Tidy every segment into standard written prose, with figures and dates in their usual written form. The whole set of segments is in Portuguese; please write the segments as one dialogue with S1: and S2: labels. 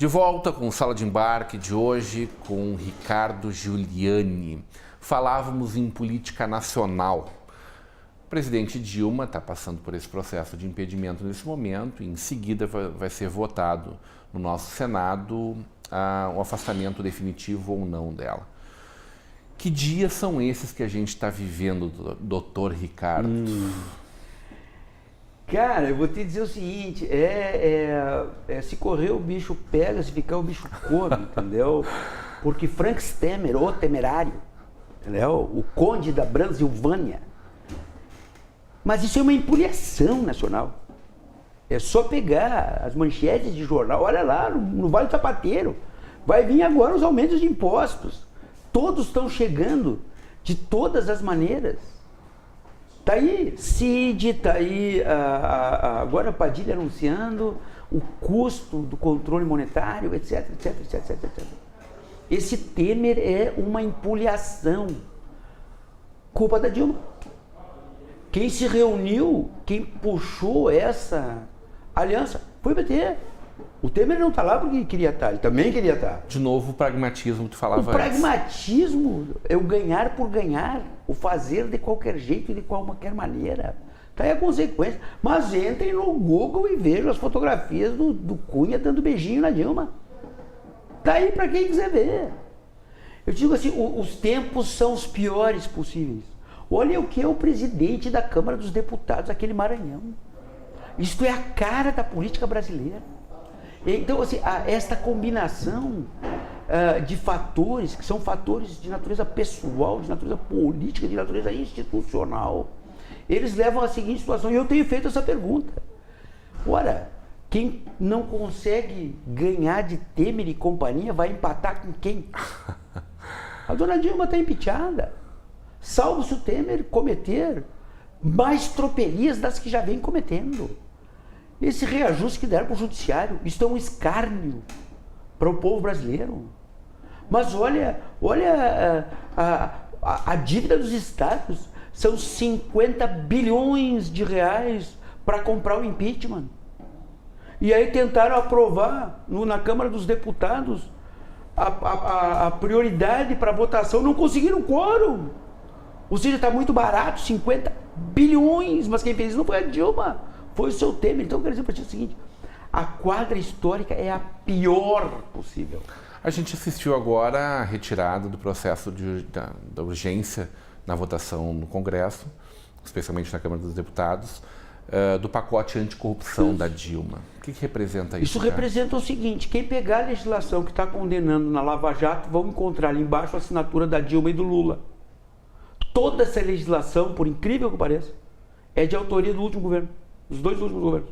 S1: De volta com o Sala de Embarque de hoje com Ricardo Giuliani. Falávamos em política nacional. O presidente Dilma está passando por esse processo de impedimento nesse momento e em seguida vai ser votado no nosso Senado o afastamento definitivo ou não dela. Que dias são esses que a gente está vivendo, doutor Ricardo?
S2: Cara, eu vou te dizer o seguinte, se correr o bicho pega, se ficar o bicho come, entendeu? Porque Frank Temer, o temerário, entendeu? O conde da Transilvânia. Mas isso é uma empulhação nacional. É só pegar as manchetes de jornal, olha lá, no Vale do Sapateiro, vai vir agora os aumentos de impostos. Todos estão chegando de todas as maneiras. Está aí Cid, está aí agora a Padilha anunciando o custo do controle monetário, etc, etc, etc, etc, etc. Esse Temer é uma empulhação. Culpa da Dilma. Quem se reuniu, quem puxou essa aliança foi o PT. O Temer não está lá porque queria estar, ele também queria estar.
S1: De novo, o pragmatismo que tu falava antes.
S2: O pragmatismo é o ganhar por ganhar, o fazer de qualquer jeito e de qualquer maneira. Tá aí a consequência. Mas entrem no Google e vejam as fotografias do Cunha dando beijinho na Dilma. Tá aí para quem quiser ver. Eu digo assim, os tempos são os piores possíveis. Olha o que é o presidente da Câmara dos Deputados, aquele Maranhão. Isto é a cara da política brasileira. Então, assim, esta combinação de fatores, que são fatores de natureza pessoal, de natureza política, de natureza institucional, eles levam à seguinte situação, e eu tenho feito essa pergunta. Ora, quem não consegue ganhar de Temer e companhia vai empatar com quem? A dona Dilma está impeachada. Salvo se o Temer cometer mais tropelias das que já vem cometendo. Esse reajuste que deram para o judiciário, isso é um escárnio para o povo brasileiro. Mas olha a dívida dos estados, são 50 bilhões de reais para comprar o impeachment. E aí tentaram aprovar na Câmara dos Deputados a prioridade para votação, não conseguiram quórum. Ou seja, está muito barato, 50 bilhões, mas quem fez isso não foi a Dilma. Foi o seu Temer. Então eu quero dizer para ti o seguinte, a quadra histórica é a pior possível.
S1: A gente assistiu agora a retirada do processo da urgência na votação no Congresso, especialmente na Câmara dos Deputados, do pacote anticorrupção da Dilma. O que representa isso?
S2: Isso representa o seguinte, quem pegar a legislação que está condenando na Lava Jato, vão encontrar ali embaixo a assinatura da Dilma e do Lula. Toda essa legislação, por incrível que pareça, é de autoria do último governo. Os dois últimos governos.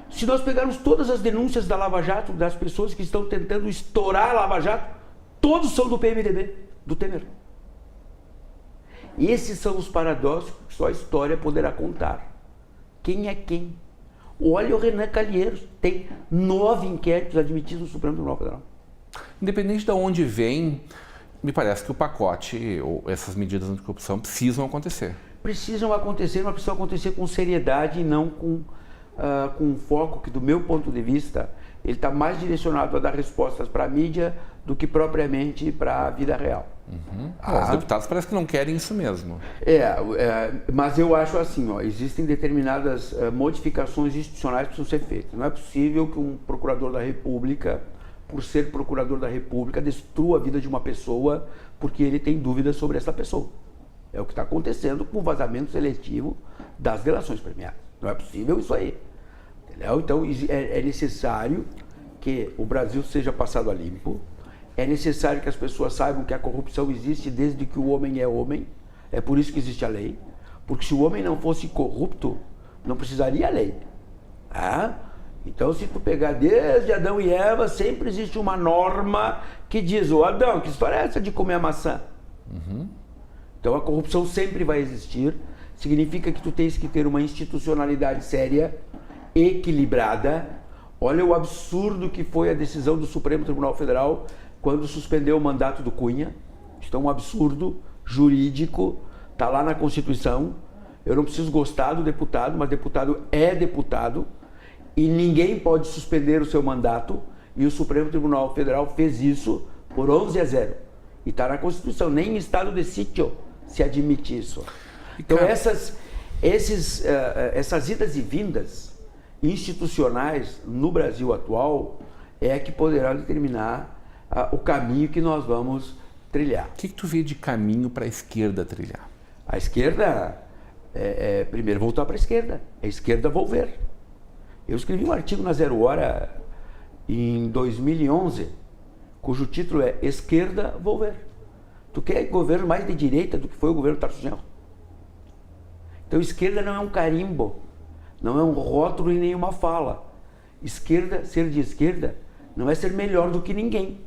S2: Se nós pegarmos todas as denúncias da Lava Jato, das pessoas que estão tentando estourar a Lava Jato, todos são do PMDB, do Temer. Esses são os paradoxos que só a história poderá contar. Quem é quem? Olha o Renan Calheiros, tem 9 inquéritos admitidos no Supremo Tribunal Federal.
S1: Independente de onde vem, me parece que o pacote, ou essas medidas anticorrupção precisam acontecer.
S2: Precisam acontecer, mas precisam acontecer com seriedade e não com um foco que, do meu ponto de vista, ele está mais direcionado a dar respostas para a mídia do que propriamente para a vida real.
S1: Uhum. Os deputados parece que não querem isso mesmo.
S2: Mas eu acho assim, existem determinadas modificações institucionais que precisam ser feitas. Não é possível que um procurador da República, por ser procurador da República, destrua a vida de uma pessoa porque ele tem dúvidas sobre essa pessoa. É o que está acontecendo com o vazamento seletivo das delações premiadas. Não é possível isso aí. Entendeu? Então é necessário que o Brasil seja passado a limpo. É necessário que as pessoas saibam que a corrupção existe desde que o homem é homem. É por isso que existe a lei. Porque se o homem não fosse corrupto, não precisaria a lei. Então, se tu pegar desde Adão e Eva, sempre existe uma norma que diz: ô Adão, que história é essa de comer a maçã? Uhum. Então a corrupção sempre vai existir, significa que tu tens que ter uma institucionalidade séria, equilibrada. Olha o absurdo que foi a decisão do Supremo Tribunal Federal quando suspendeu o mandato do Cunha. Isso é um absurdo jurídico, está lá na Constituição. Eu não preciso gostar do deputado, mas deputado é deputado e ninguém pode suspender o seu mandato E o Supremo Tribunal Federal fez isso por 11-0. E está na Constituição, nem em estado de sítio se admite isso. Então essas idas e vindas institucionais no Brasil atual é que poderão determinar o caminho que nós vamos trilhar.
S1: O que tu vê de caminho para a esquerda trilhar?
S2: A esquerda, primeiro voltar para a esquerda, a esquerda volver. Eu escrevi um artigo na Zero Hora em 2011, cujo título é Esquerda Volver. Tu quer governo mais de direita do que foi o governo Tarso Genro? Então esquerda não é um carimbo, não é um rótulo e nenhuma fala. Esquerda, ser de esquerda, não é ser melhor do que ninguém.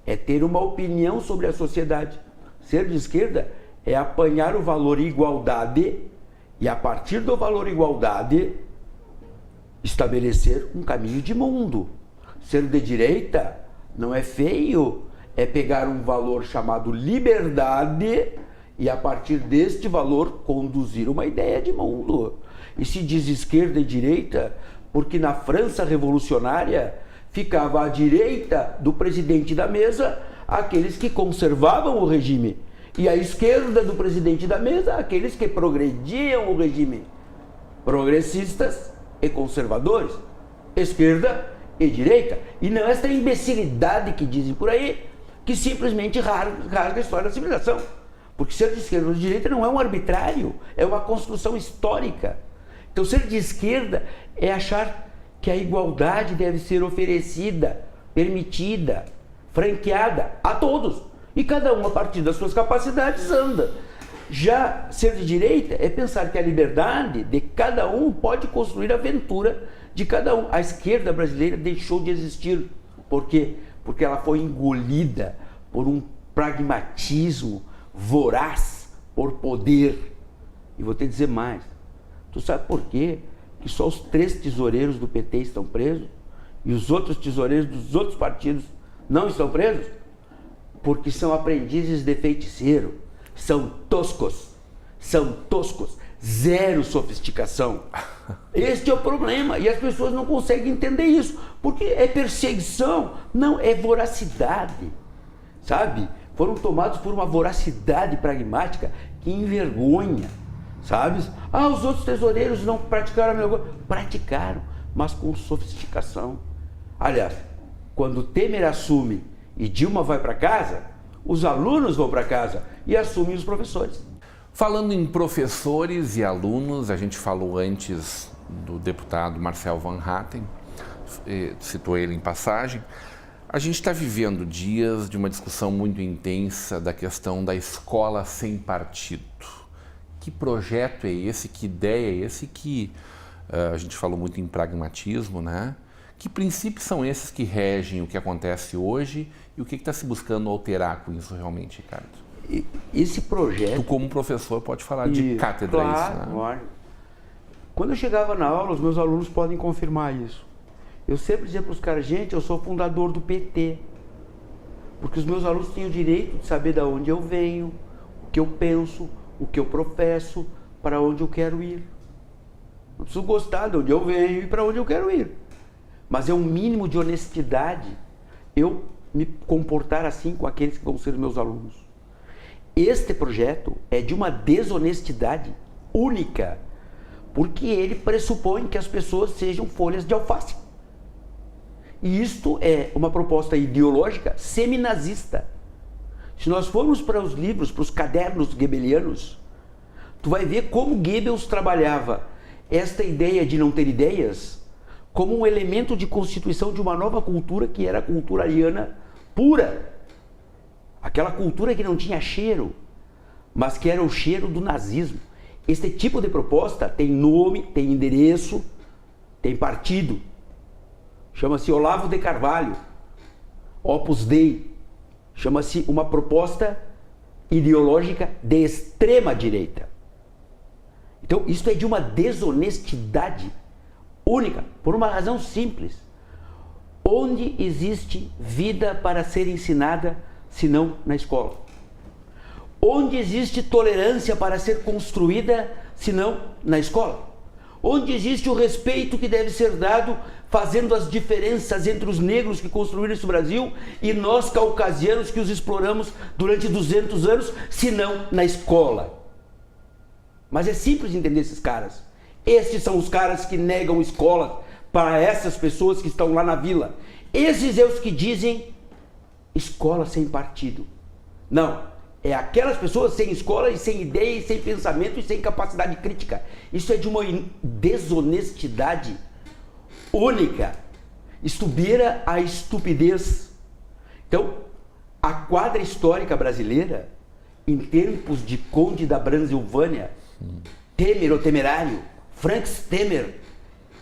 S2: É ter uma opinião sobre a sociedade. Ser de esquerda é apanhar o valor igualdade e, a partir do valor igualdade, estabelecer um caminho de mundo. Ser de direita não é feio, é pegar um valor chamado liberdade e, a partir deste valor, conduzir uma ideia de mundo. E se diz esquerda e direita, porque na França revolucionária ficava à direita do presidente da mesa aqueles que conservavam o regime, e à esquerda do presidente da mesa aqueles que progrediam o regime. Progressistas e conservadores, esquerda e direita. E não esta imbecilidade que dizem por aí, que simplesmente rasga a história da civilização. Porque ser de esquerda ou de direita não é um arbitrário, é uma construção histórica. Então ser de esquerda é achar que a igualdade deve ser oferecida, permitida, franqueada a todos. E cada um, a partir das suas capacidades, anda. Já ser de direita é pensar que a liberdade de cada um pode construir a aventura de cada um. A esquerda brasileira deixou de existir. Por quê? Porque ela foi engolida por um pragmatismo voraz, por poder. E vou te dizer mais. Tu sabe por quê que só os 3 tesoureiros do PT estão presos e os outros tesoureiros dos outros partidos não estão presos? Porque são aprendizes de feiticeiro, são toscos, zero sofisticação. Este é o problema, e as pessoas não conseguem entender isso, porque é perseguição, não, é voracidade, sabe? Foram tomados por uma voracidade pragmática que envergonha, sabe? Os outros tesoureiros não praticaram a mesma coisa. Praticaram, mas com sofisticação. Aliás, quando Temer assume e Dilma vai para casa, os alunos vão para casa e assumem os professores.
S1: Falando em professores e alunos, a gente falou antes do deputado Marcel Van Hatten, citou ele em passagem. A gente está vivendo dias de uma discussão muito intensa da questão da escola sem partido. Que projeto é esse? Que ideia é esse? Que a gente falou muito em pragmatismo, né? Que princípios são esses que regem o que acontece hoje e o que está se buscando alterar com isso realmente, Ricardo?
S2: Esse projeto...
S1: Tu, como professor, pode falar de cátedra
S2: claro,
S1: isso, né?
S2: Claro. Quando eu chegava na aula, os meus alunos podem confirmar isso. Eu sempre dizia para os caras, gente, eu sou fundador do PT. Porque os meus alunos têm o direito de saber de onde eu venho, o que eu penso, o que eu professo, para onde eu quero ir. Eu preciso gostar de onde eu venho e para onde eu quero ir. Mas é um mínimo de honestidade eu me comportar assim com aqueles que vão ser meus alunos. Este projeto é de uma desonestidade única, porque ele pressupõe que as pessoas sejam folhas de alface. E isto é uma proposta ideológica seminazista. Se nós formos para os livros, para os cadernos goebbelianos, tu vai ver como Goebbels trabalhava esta ideia de não ter ideias como um elemento de constituição de uma nova cultura que era a cultura ariana pura. Aquela cultura que não tinha cheiro, mas que era o cheiro do nazismo. Este tipo de proposta tem nome, tem endereço, tem partido. Chama-se Olavo de Carvalho, Opus Dei. Chama-se uma proposta ideológica de extrema direita. Então, isso é de uma desonestidade única, por uma razão simples. Onde existe vida para ser ensinada, se não na escola? Onde existe tolerância para ser construída, se não na escola? Onde existe o respeito que deve ser dado, fazendo as diferenças entre os negros que construíram esse Brasil e nós caucasianos que os exploramos durante 200 anos, se não na escola. Mas é simples entender esses caras. Esses são os caras que negam escola para essas pessoas que estão lá na vila. Esses é os que dizem escola sem partido. Não. É aquelas pessoas sem escola e sem ideia e sem pensamento e sem capacidade crítica. Isso é de uma desonestidade única. Isto beira a estupidez. Então, a quadra histórica brasileira, em tempos de Conde da Bransilvânia, Temer ou Temerário, Franks Temer,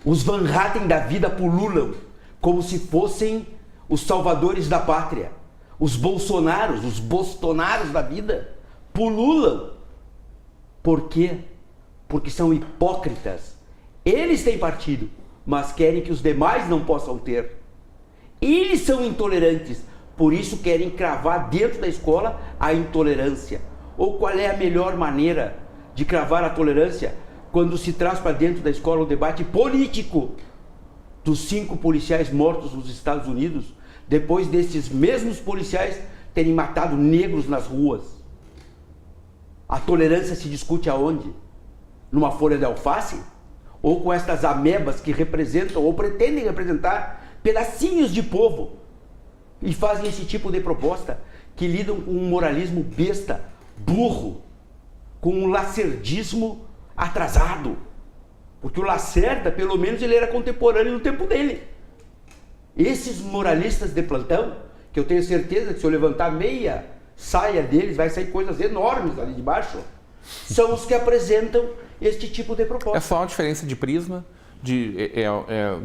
S2: os Van Hatten da vida pululam como se fossem os salvadores da pátria. Os bolsonaros, os bostonaros da vida pululam. Por quê? Porque são hipócritas. Eles têm partido, mas querem que os demais não possam ter. Eles são intolerantes, por isso querem cravar dentro da escola a intolerância. Ou qual é a melhor maneira de cravar a tolerância? Quando se traz para dentro da escola o debate político dos 5 policiais mortos nos Estados Unidos, depois desses mesmos policiais terem matado negros nas ruas. A tolerância se discute aonde? Numa folha de alface? Ou com estas amebas que representam ou pretendem representar pedacinhos de povo e fazem esse tipo de proposta, que lidam com um moralismo besta, burro, com um lacerdismo atrasado. Porque o Lacerda, pelo menos, ele era contemporâneo no tempo dele. Esses moralistas de plantão, que eu tenho certeza que se eu levantar meia saia deles, vai sair coisas enormes ali de baixo, são os que apresentam este tipo de proposta.
S1: É só uma diferença de prisma,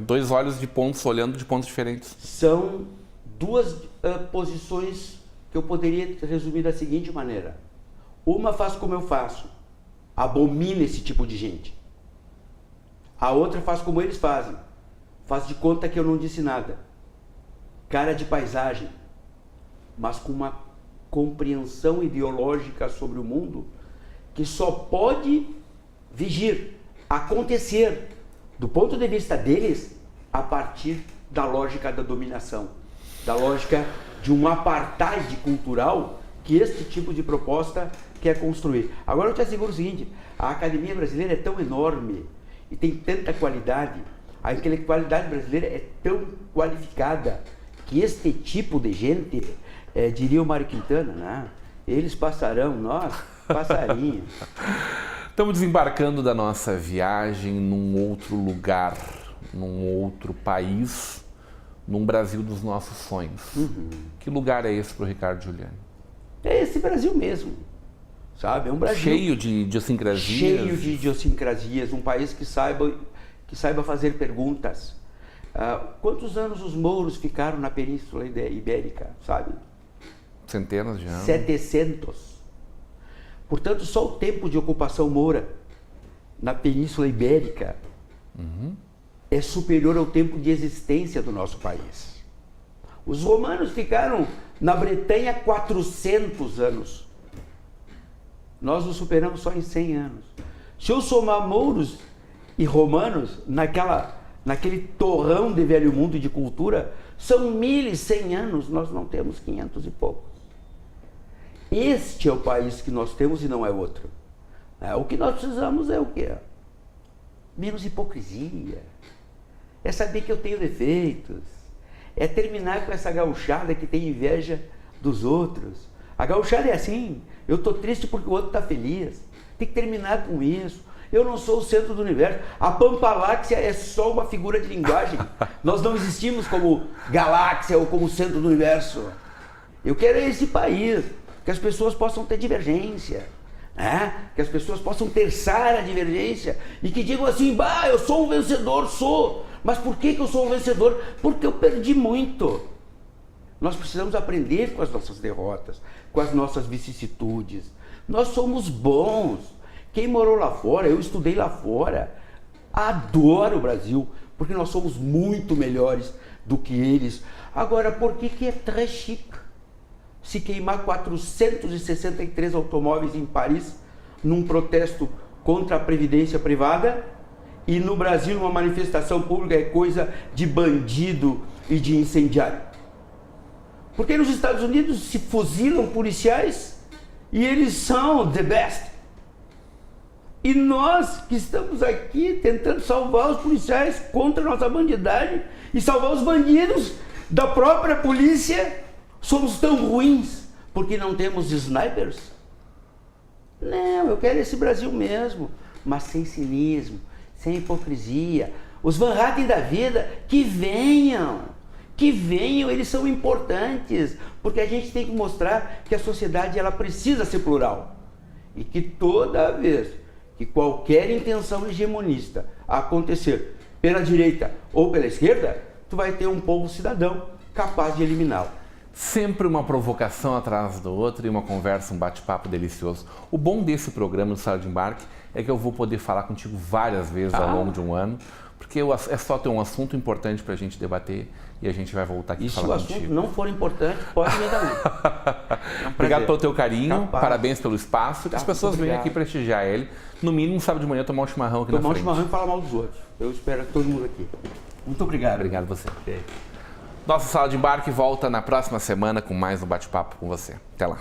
S1: dois olhos de pontos olhando de pontos diferentes.
S2: São duas posições que eu poderia resumir da seguinte maneira. Uma faz como eu faço, abomina esse tipo de gente. A outra faz como eles fazem. Faz de conta que eu não disse nada. Cara de paisagem, mas com uma compreensão ideológica sobre o mundo que só pode vigir, acontecer, do ponto de vista deles, a partir da lógica da dominação, da lógica de um apartheid cultural que este tipo de proposta quer construir. Agora eu te asseguro o seguinte, a academia brasileira é tão enorme e tem tanta qualidade, a intelectualidade brasileira é tão qualificada que este tipo de gente, diria o Mário Quintana, né? Eles passarão, nós, passarinho.
S1: Estamos desembarcando da nossa viagem num outro lugar, num outro país, num Brasil dos nossos sonhos. Uhum. Que lugar é esse para o Ricardo Giuliani?
S2: É esse Brasil mesmo, sabe? É um Brasil
S1: cheio de idiosincrasias.
S2: Cheio de idiosincrasias, um país que saiba fazer perguntas. Quantos anos os mouros ficaram na Península Ibérica, sabe?
S1: Centenas de anos.
S2: 700. Portanto, só o tempo de ocupação moura na Península Ibérica é superior ao tempo de existência do nosso país. Os romanos ficaram na Bretanha 400 anos. Nós nos superamos só em 100 anos. Se eu somar mouros e romanos naquele torrão de velho mundo de cultura, são 1.100 anos, nós não temos 500 e poucos. Este é o país que nós temos e não é outro. O que nós precisamos é o quê? Menos hipocrisia. É saber que eu tenho defeitos. É terminar com essa gauchada que tem inveja dos outros. A gauchada é assim, eu estou triste porque o outro está feliz. Tem que terminar com isso. Eu não sou o centro do universo. A Pampaláxia é só uma figura de linguagem. Nós não existimos como galáxia ou como centro do universo. Eu quero esse país, que as pessoas possam ter divergência, né? Que as pessoas possam terçar a divergência e que digam assim, eu sou um vencedor, sou. Mas por que eu sou um vencedor? Porque eu perdi muito. Nós precisamos aprender com as nossas derrotas, com as nossas vicissitudes. Nós somos bons. Quem morou lá fora, eu estudei lá fora, adoro o Brasil, porque nós somos muito melhores do que eles. Agora, por que é très chique se queimar 463 automóveis em Paris num protesto contra a previdência privada E no Brasil, uma manifestação pública é coisa de bandido e de incendiário. Porque nos Estados Unidos se fuzilam policiais e eles são the best. E nós que estamos aqui tentando salvar os policiais contra a nossa bandidagem e salvar os bandidos da própria polícia, somos tão ruins porque não temos snipers? Não, eu quero esse Brasil mesmo, mas sem cinismo, sem hipocrisia. Os Van Hatten da vida, que venham, eles são importantes, porque a gente tem que mostrar que a sociedade ela precisa ser plural. E que toda vez que qualquer intenção hegemonista acontecer pela direita ou pela esquerda, tu vai ter um povo cidadão capaz de eliminá-lo.
S1: Sempre uma provocação atrás da outra e uma conversa, um bate-papo delicioso. O bom desse programa do Sala de Embarque é que eu vou poder falar contigo várias vezes ao longo de um ano, porque é só ter um assunto importante para a gente debater e a gente vai voltar aqui e falar contigo.
S2: Se o assunto não for importante, pode me dar um.
S1: Obrigado pelo teu carinho, parabéns pelo espaço, que as pessoas venham aqui prestigiar ele. No mínimo, sábado de manhã, tomar um chimarrão aqui na frente.
S2: Tomar um chimarrão e falar mal dos outros. Eu espero que todo mundo aqui. Muito obrigado.
S1: Obrigado a você. Nossa Sala de Embarque volta na próxima semana com mais um bate-papo com você. Até lá.